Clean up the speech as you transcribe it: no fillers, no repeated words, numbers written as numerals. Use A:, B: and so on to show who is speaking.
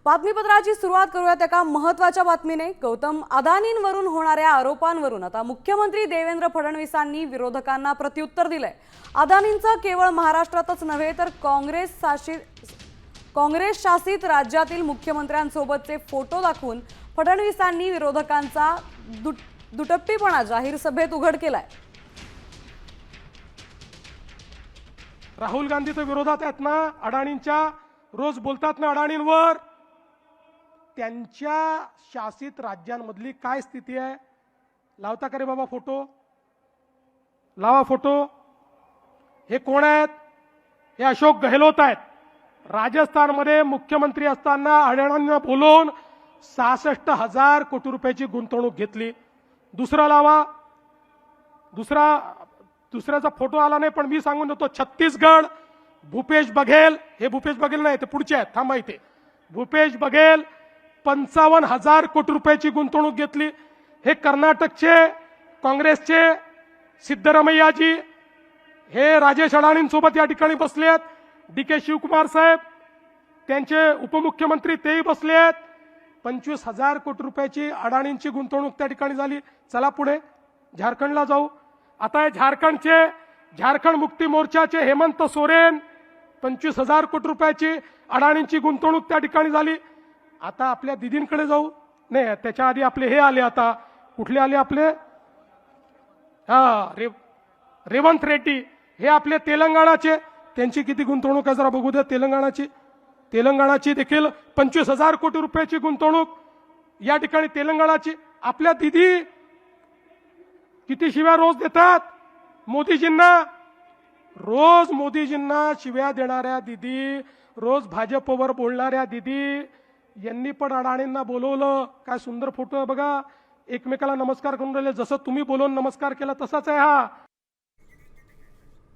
A: बातमीपत्राची सुरुवात करूयात एका महत्त्वाच्या बातमीने। गौतम अदानींवरून होणाऱ्या आरोपांवरून आता मुख्यमंत्री देवेंद्र फडणवीसांनी विरोधकांना प्रत्युत्तर दिलंय। अदानींचं केवळ महाराष्ट्रातच नव्हे तर काँग्रेस शासित राज्यातील मुख्यमंत्र्यांसोबतचे फोटो दाखवून फडणवीसांनी विरोधकांचा दुटप्पीपणा जाहीर सभेत उघड केलाय।
B: राहुल गांधी तर विरोधात आहेत ना, अडाणींच्या रोज बोलतात ना अडाणींवर। त्यांच्या शासित राज्यांमधली काय स्थिती आहे? लावता का रे बाबा फोटो? लावा फोटो। हे कोण आहेत? हे अशोक गहलोत आहेत। राजस्थानमध्ये मुख्यमंत्री असताना अडाणींना बोलवून 66,000 कोटी रुपयाची गुंतवणूक घेतली। दुसरा लावा। दुसऱ्याचा फोटो आला नाही, पण मी सांगून देतो। छत्तीसगड भूपेश बघेल, हे भूपेश बघेल नाही, ते पुढचे आहेत, थांबा इथे। भूपेश बघेल 55,000 कोटी रुपयाची गुंतवणूक घेतली। हे कर्नाटकचे काँग्रेसचे सिद्धरामय्याजी, हे राजेश अडाणींसोबत या ठिकाणी बसले आहेत। डी.के. शिवकुमार साहेब, त्यांचे उपमुख्यमंत्री तेही बसले आहेत। 25,000 कोटी रुपयाची अडाणींची गुंतवणूक त्या ठिकाणी झाली। चला पुढे झारखंडला जाऊ। आता हे झारखंड मुक्ती मोर्चाचे हेमंत सोरेन, 25,000 कोटी रुपयाची अडाणींची गुंतवणूक त्या ठिकाणी झाली। आता आपल्या दिदींकडे जाऊ। नाही, त्याच्या आधी आपले हे आले। आता कुठले आले आपले? रेवंत रेड्डी, हे आपले तेलंगणाचे। त्यांची किती गुंतवणूक आहे जरा बघू द्या। तेलंगणाची देखील 25,000 कोटी रुपयाची गुंतवणूक या ठिकाणी तेलंगणाची। आपल्या दिदी किती शिव्या रोज देतात मोदीजींना। रोज मोदीजींना शिव्या देणाऱ्या दिदी, रोज भाजपवर बोलणाऱ्या दिदी, यांनी पण अडाणींना बोलवलं। काय सुंदर फोटो आहे बघा, एकमेकाला नमस्कार करून राहिले। जसं तुम्ही बोलवून नमस्कार केला तसाच आहे हा।